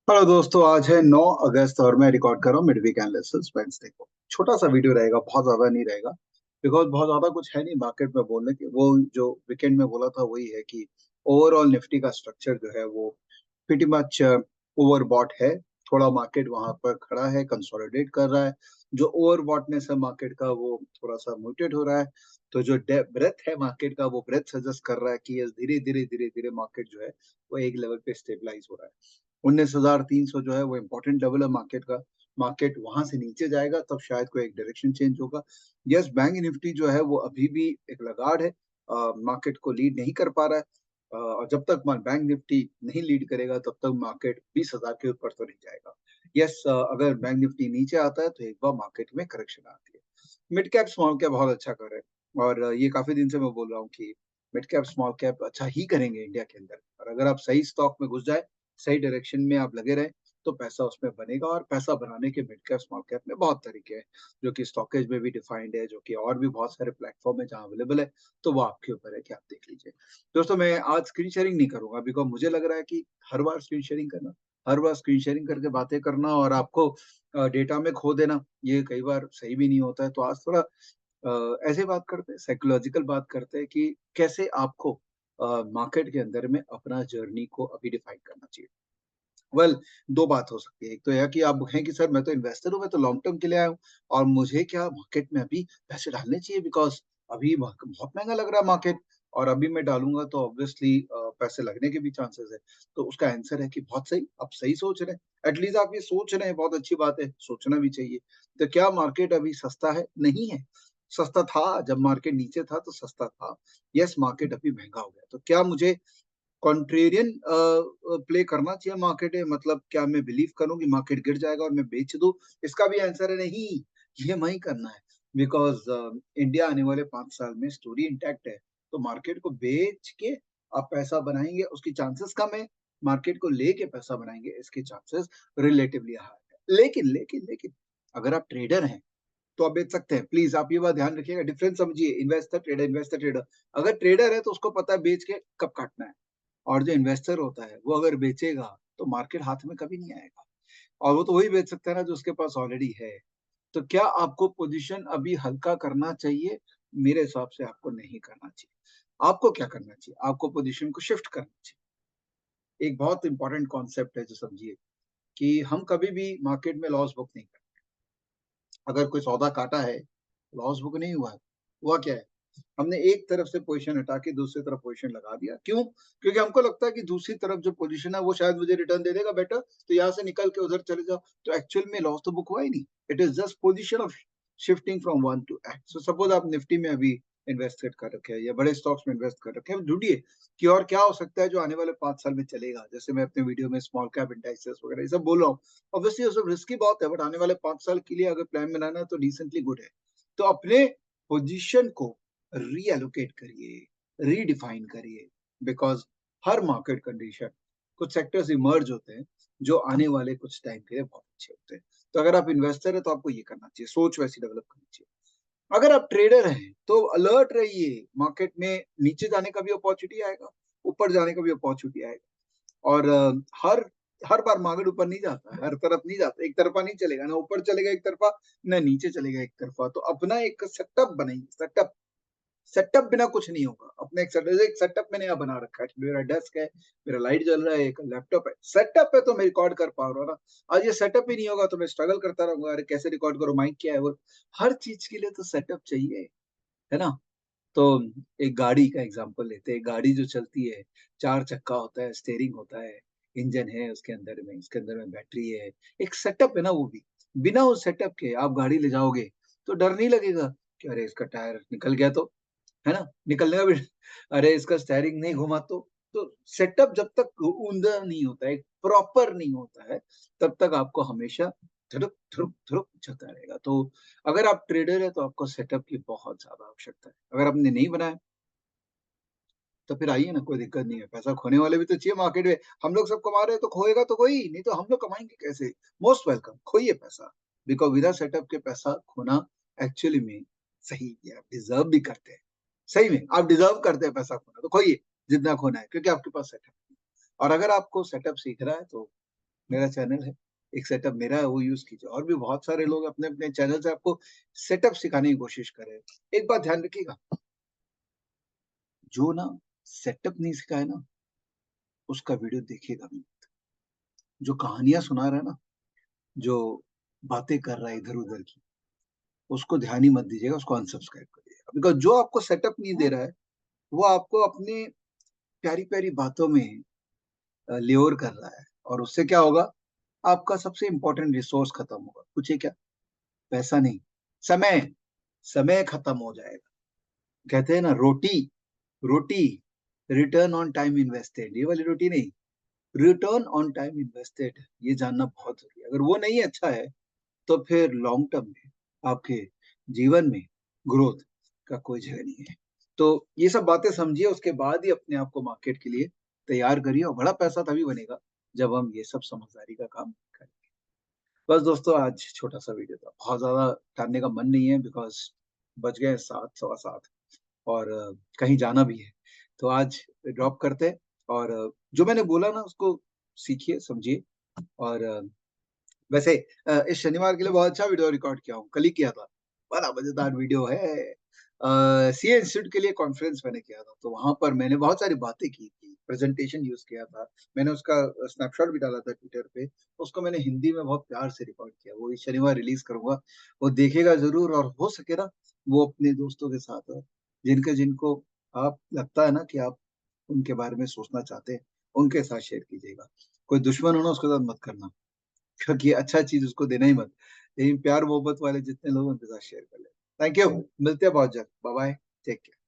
Hello दोस्तों, आज है 9 अगस्त और मैं रिकॉर्ड कर रहा हूँ मिडवीक एनालिसिस वेडनेसडे को। छोटा सा वीडियो रहेगा, बहुत ज्यादा नहीं रहेगा, बिकॉज बहुत ज्यादा कुछ है नहीं मार्केट में बोलने के। वो जो वीकेंड में बोला था वही है कि ओवरऑल निफ्टी का स्ट्रक्चर जो है वो प्रीटी मच ओवरबॉट है। थोड़ा मार्केट वहां पर खड़ा है, कंसोलिडेट कर रहा है। जो ओवरबॉटनेस है मार्केट का वो थोड़ा सा म्यूटेट हो रहा है। तो जो ब्रेथ है मार्केट का वो ब्रेथ सजेस्ट कर रहा है कि धीरे धीरे धीरे धीरे मार्केट जो है वो एक लेवल पे स्टेबलाइज हो रहा है। 19,300 जो है वो इम्पोर्टेंट लेवल है मार्केट का। मार्केट वहां से नीचे जाएगा तब शायद कोई एक डायरेक्शन चेंज होगा। यस, बैंक निफ्टी जो है वो अभी भी एक लगाड़ है, मार्केट को लीड नहीं कर पा रहा है। और जब तक बैंक निफ्टी नहीं लीड करेगा तब तक मार्केट 20,000 के ऊपर तो नहीं जाएगा। यस, अगर बैंक निफ्टी नीचे आता है तो एक बार मार्केट में करेक्शन आती है। मिड कैप स्मॉल कैप बहुत अच्छा कर रहे हैं, और ये काफी दिन से मैं बोल रहा हूँ कि मिड कैप स्मॉल कैप अच्छा ही करेंगे इंडिया के अंदर। और अगर आप सही स्टॉक में घुस जाए, सही डायरेक्शन में आप लगे रहे, तो पैसा उसमें बनेगा। और पैसा बनाने के मिड कैप स्मॉल कैप में बहुत तरीके हैं, जो कि स्टॉकेज में भी डिफाइंड है, जो कि और भी बहुत सारे प्लेटफॉर्म है जहाँ अवेलेबल है। तो वो आपके ऊपर है कि आप देख लीजिए। दोस्तों, मैं आज स्क्रीन शेयरिंग नहीं करूंगा, बिकॉज मुझे लग रहा है कि हर बार स्क्रीन शेयरिंग करना, हर बार स्क्रीन शेयरिंग करके बातें करना और आपको डेटा में खो देना, ये कई बार सही भी नहीं होता है। तो आज थोड़ा ऐसे बात करते हैं, साइकोलॉजिकल बात करते हैं कि कैसे आपको मार्केट के अंदर में अपना जर्नी को अभी डिफाइन करना चाहिए। वेल, दो बात हो सकती है। एक तो यह कि आप कहें कि सर मैं तो इन्वेस्टर हूँ, मैं तो लॉन्ग टर्म के लिए आया हूँ, और मुझे क्या मार्केट में अभी पैसे डालने चाहिए, बिकॉज अभी बहुत महंगा लग रहा है मार्केट, और अभी मैं डालूंगा तो ऑब्वियसली पैसे लगने के भी चांसेस है। तो उसका आंसर है कि बहुत सही, आप सही सोच रहे हैं। एटलीस्ट आप ये सोच रहे हैं, बहुत अच्छी बात है, सोचना भी चाहिए। तो क्या मार्केट अभी सस्ता है? नहीं है। सस्ता था जब मार्केट नीचे था, तो सस्ता था। यस, मार्केट अभी महंगा हो गया। तो क्या मुझे कॉन्ट्रेरियन प्ले करना चाहिए मार्केट है? मतलब क्या मैं बिलीव करूं कि मार्केट गिर जाएगा और मैं बेच दूं? इसका भी आंसर है नहीं। ये नहीं करना है, बिकॉज इंडिया आने वाले 5 साल में स्टोरी इंटैक्ट है। तो मार्केट को बेच के आप पैसा बनाएंगे, उसकी चांसेस कम है। मार्केट को लेके पैसा बनाएंगे, इसके चांसेस रिलेटिवली हाई है। लेकिन लेकिन लेकिन अगर आप ट्रेडर हैं तो आप बेच सकते हैं। प्लीज आप ये बात ध्यान रखिएगा, डिफरेंस समझिए। Investor trader, investor trader. अगर ट्रेडर है तो उसको पता है बेच के कब काटना है, और जो इन्वेस्टर होता है वो अगर बेचेगा तो मार्केट हाथ में कभी नहीं आएगा। और वो तो वही बेच सकता है ना जो उसके पास ऑलरेडी है। तो क्या आपको पोजीशन अभी हल्का करना चाहिए? मेरे हिसाब से आपको नहीं करना चाहिए। आपको क्या करना चाहिए? आपको पोजीशन को शिफ्ट करना चाहिए। एक बहुत इंपॉर्टेंट कॉन्सेप्ट है जो समझिए, कि हम कभी भी मार्केट में लॉस बुक नहीं करते। अगर कोई सौदा काटा है, लॉस बुक नहीं हुआ है। हुआ क्या है? हमने एक तरफ से पोजीशन हटा के दूसरी तरफ पोजीशन लगा दिया। क्यों? क्योंकि हमको लगता है कि दूसरी तरफ जो पोजीशन है वो शायद मुझे रिटर्न दे देगा बेटर, तो यहाँ से निकल के उधर चले जाओ। तो एक्चुअल में लॉस तो बुक हुआ ही नहीं। It is just position of shifting from one two act. So suppose आप निफ्टी में अभी इन्वेस्ट कर रखे हैं या बड़े स्टॉक्स में इन्वेस्ट कर रखे हैं, ढूंढिए कि और क्या हो सकता है जो आने वाले 5 साल में चलेगा। जैसे मैं अपने वीडियो में स्मॉल कैप इंडाइसेस वगैरह ये सब बोल रहा हूँ। ऑब्वियसली ये सब रिस्की बहुत है, बट आने वाले 5 साल के लिए अगर प्लान बनाना है तो डिसेंटली गुड है। तो अपने पोजीशन को रीएलोकेट करिए, रीडिफाइन करिए, बिकॉज हर मार्केट कंडीशन, कुछ सेक्टर्स इमर्ज होते हैं जो आने वाले कुछ टाइम के लिए बहुत अच्छे होते हैं। तो अगर आप इन्वेस्टर है तो आपको ये करना चाहिए, सोच वैसी डेवलप करनी चाहिए। अगर आप ट्रेडर हैं तो अलर्ट रहिए, मार्केट में नीचे जाने का भी अपॉर्चुनिटी आएगा, ऊपर जाने का भी अपॉर्चुनिटी आएगा। और हर हर बार मार्केट ऊपर नहीं जाता, हर तरफ नहीं जाता, एक तरफा नहीं चलेगा ना, ऊपर चलेगा एक तरफा, ना नीचे चलेगा एक तरफा। तो अपना एक सेटअप बनाइए, सेटअप। सेटअप बिना कुछ नहीं होगा। अपने एक सेटअप मैंने यहाँ बना रखा है, मेरा डेस्क है, मेरा लाइट जल रहा है, एक लैपटॉप है। सेटअप है तो मैं रिकॉर्ड कर पा रहा हूँ ना। आज ये सेटअप ही नहीं होगा तो मैं स्ट्रगल करता रहूंगा, अरे कैसे रिकॉर्ड करो, माइक क्या है वो। हर चीज के लिए तो सेटअप चाहिए, है ना। तो एक गाड़ी का एग्जांपल लेते हैं। गाड़ी जो चलती है, 4 चक्का होता है, स्टेयरिंग होता है, इंजन है उसके अंदर में बैटरी है, एक सेटअप है ना वो भी। बिना उस सेटअप के आप गाड़ी ले जाओगे तो डर नहीं लगेगा कि अरे इसका टायर निकल गया तो, है ना, निकलने का भी अरे इसका स्टेयरिंग नहीं घुमा तो सेटअप जब तक ऊंधा नहीं होता है, प्रॉपर नहीं होता है, तब तक आपको हमेशा धुरुक धुरुक धुरुक चलता रहेगा। तो अगर आप ट्रेडर है तो आपको सेटअप की बहुत ज्यादा आवश्यकता है। अगर आपने नहीं बनाया तो फिर आइए ना, कोई दिक्कत नहीं है। पैसा खोने वाले भी तो चाहिए मार्केट में। हम लोग सब कमा रहे हैं तो खोएगा तो कोई नहीं, तो हम लोग कमाएंगे कैसे? मोस्ट वेलकम, खोइए पैसा। बिकॉज विदा सेटअप के पैसा खोना एक्चुअली में सही है, आप डिजर्व भी करते हैं। सही में आप डिजर्व करते हैं पैसा खोना, तो खोइए जितना खोना है, क्योंकि आपके पास सेटअप है। और अगर आपको सेटअप सीख रहा है तो मेरा चैनल है, एक सेटअप मेरा है, वो यूज कीजिए। और भी बहुत सारे लोग अपने अपने चैनल से आपको सेटअप सिखाने की कोशिश कर रहे हैं। एक बात ध्यान रखिएगा, जो ना सेटअप नहीं सिखाए ना, उसका वीडियो देखिएगा नहीं। जो कहानियां सुना रहा है ना, जो बातें कर रहा है इधर उधर की, उसको ध्यान ही मत दीजिएगा, उसको अनसब्सक्राइब करिएगा। बिकॉज जो आपको सेटअप नहीं दे रहा है, वो आपको अपनी प्यारी प्यारी बातों में ल्योर कर रहा है, और उससे क्या होगा, आपका सबसे इंपॉर्टेंट रिसोर्स खत्म होगा। पूछे क्या? पैसा नहीं, समय। समय खत्म हो जाएगा। कहते हैं ना, रोटी, रोटी रिटर्न ऑन टाइम इन्वेस्टेड, ये वाली रोटी नहीं, रिटर्न ऑन टाइम इन्वेस्टेड, ये जानना बहुत जरूरी है। अगर वो नहीं अच्छा है, तो फिर लॉन्ग टर्म में आपके जीवन में ग्रोथ का कोई जगह नहीं है। तो ये सब बातें समझिए, उसके बाद ही अपने आप को मार्केट के लिए तैयार करिए, और बड़ा पैसा तभी बनेगा जब हम ये सब समझदारी का काम करें। बस दोस्तों, आज छोटा सा वीडियो था, बहुत ज्यादा टालने का मन नहीं है, बिकॉज बज गए 7, 7:15, और कहीं जाना भी है। तो आज ड्रॉप करते हैं, और जो मैंने बोला ना, उसको सीखिए, समझिए। और वैसे इस शनिवार के लिए बहुत अच्छा वीडियो रिकॉर्ड किया हूँ, कल ही किया था। बड़ा मजेदार वीडियो है। सीए इंस्टीट्यूट के लिए कॉन्फ्रेंस मैंने किया था, तो वहां पर मैंने बहुत सारी बातें की थी, प्रेजेंटेशन यूज किया था। मैंने उसका स्नैपशॉट भी डाला था ट्विटर पे, उसको मैंने हिंदी में बहुत प्यार से रिकॉर्ड किया। वो इस शनिवार रिलीज करूंगा, वो देखेगा जरूर। और हो सके ना, वो अपने दोस्तों के साथ, जिनको आप लगता है ना कि आप उनके बारे में सोचना चाहते हैं, उनके साथ शेयर कीजिएगा। कोई दुश्मन हो ना, उसके साथ मत करना, क्योंकि अच्छा चीज उसको देना ही मत। लेकिन प्यार मोहब्बत वाले जितने लोग, उनके साथ शेयर कर ले। थैंक यू, मिलते हैं बहुत जल्द। Bye bye, take care.